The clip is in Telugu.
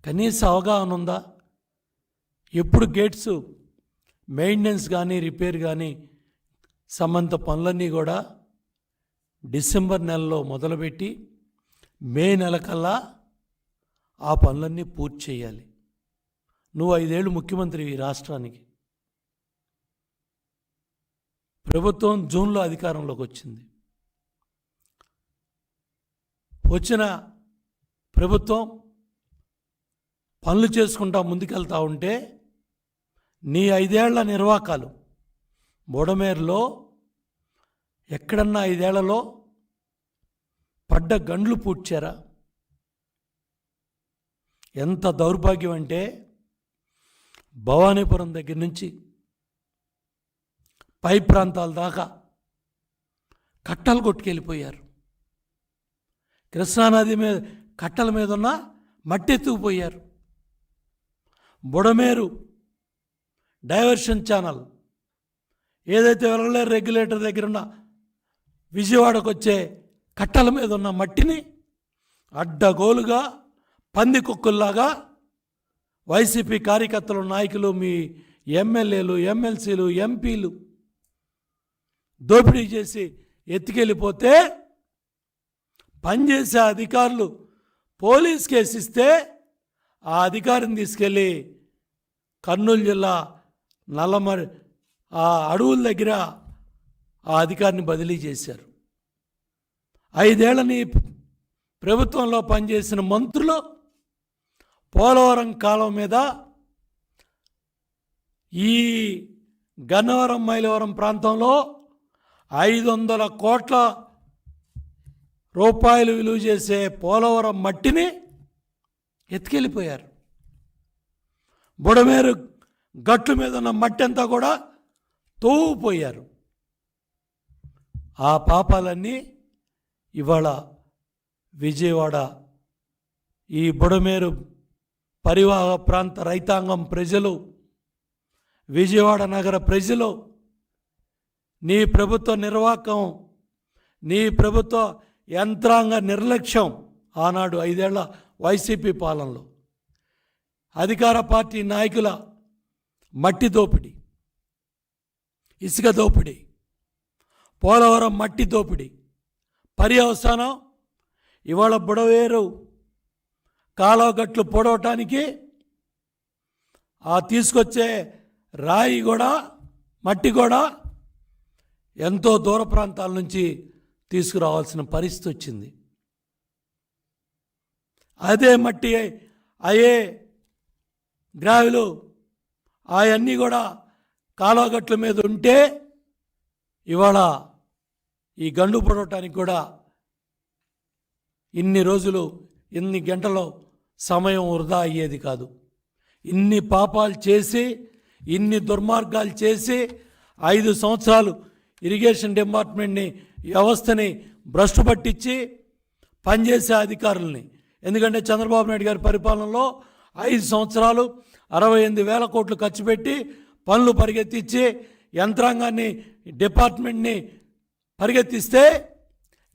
కనీస అవగాహన ఉందా? ఎప్పుడు గేట్స్ మెయింటెనెన్స్ కానీ రిపేర్ కానీ సంబంధిత పనులన్నీ కూడా డిసెంబర్ నెలలో మొదలుపెట్టి మే నెల కల్లా ఆ పనులన్నీ పూర్తి చేయాలి. నువ్వు 5 ఏళ్ళు ముఖ్యమంత్రి ఈ రాష్ట్రానికి. ప్రభుత్వం జూన్లో అధికారంలోకి వచ్చింది. వచ్చిన ప్రభుత్వం పనులు చేసుకుంటా ముందుకెళ్తా ఉంటే నీ 5 ఏళ్ల నిర్వాకాలు బుడమేరులో ఎక్కడన్నా 5 ఏళ్లలో పడ్డ గండ్లు పూడ్చారా? ఎంత దౌర్భాగ్యం అంటే భవానీపురం దగ్గర నుంచి పై ప్రాంతాల దాకా కట్టలు కొట్టుకెళ్ళిపోయారు. కృష్ణానది మీద కట్టల మీద ఉన్న మట్టి ఎత్తుకుపోయారు. బుడమేరు డైవర్షన్ ఛానల్ ఏదైతే వెళ్ళలేరు రెగ్యులేటర్ దగ్గర ఉన్న విజయవాడకు వచ్చే కట్టల మీద ఉన్న మట్టిని అడ్డగోలుగా పంది కుక్కుల్లాగా వైసీపీ కార్యకర్తలు, నాయకులు, మీ ఎమ్మెల్యేలు, ఎమ్మెల్సీలు, ఎంపీలు దోపిడీ చేసి ఎత్తుకెళ్ళిపోతే పనిచేసే అధికారులు పోలీస్ కేసు ఇస్తే ఆ అధికారిని తీసుకెళ్ళి కర్నూలు జిల్లా నల్లమరి ఆ అడవుల దగ్గర ఆ అధికారిని బదిలీ చేశారు. 5 ఏళ్ళని ప్రభుత్వంలో పనిచేసిన మంత్రులు పోలవరం కాలం మీద ఈ గన్నవరం మైలవరం ప్రాంతంలో 500 కోట్ల రూపాయలు విలువ చేసే పోలవరం మట్టిని ఎత్తుకెళ్ళిపోయారు. బుడమేరు గట్టు మీద ఉన్న మట్టి అంతా కూడా తోవుపోయారు. ఆ పాపాలన్నీ ఇవాళ విజయవాడ ఈ బుడమేరు పరివాహక ప్రాంత రైతాంగం ప్రజలు, విజయవాడ నగర ప్రజలు నీ ప్రభుత్వ నిర్వాహకం, నీ ప్రభుత్వ యంత్రాంగ నిర్లక్ష్యం, ఆనాడు 5 ఏళ్ల వైసీపీ పాలనలో అధికార పార్టీ నాయకుల మట్టి దోపిడీ, ఇసుక దోపిడీ, పోలవరం మట్టి దోపిడీ, పర్యవసానం ఇవాళ బుడవేరు కాలువగట్లు పొడవటానికి ఆ తీసుకొచ్చే రాయి కూడా మట్టి కూడా ఎంతో దూర ప్రాంతాల నుంచి తీసుకురావాల్సిన పరిస్థితి వచ్చింది. అదే మట్టి అయ్యే గ్రావెలు అవన్నీ కూడా కాలువగట్ల మీద ఉంటే ఇవాళ ఈ గండు పొడవటానికి కూడా ఇన్ని రోజులు, ఇన్ని గంటలు సమయం వృధా అయ్యేది కాదు. ఇన్ని పాపాలు చేసి, ఇన్ని దుర్మార్గాలు చేసి 5 సంవత్సరాలు ఇరిగేషన్ డిపార్ట్మెంట్ని, వ్యవస్థని భ్రష్టు పట్టించి పనిచేసే అధికారుల్ని, ఎందుకంటే చంద్రబాబు నాయుడు గారి పరిపాలనలో 5 సంవత్సరాలు 68,000 కోట్లు ఖర్చు పెట్టి పనులు పరిగెత్తించి యంత్రాంగాన్ని, డిపార్ట్మెంట్ని పరిగెత్తిస్తే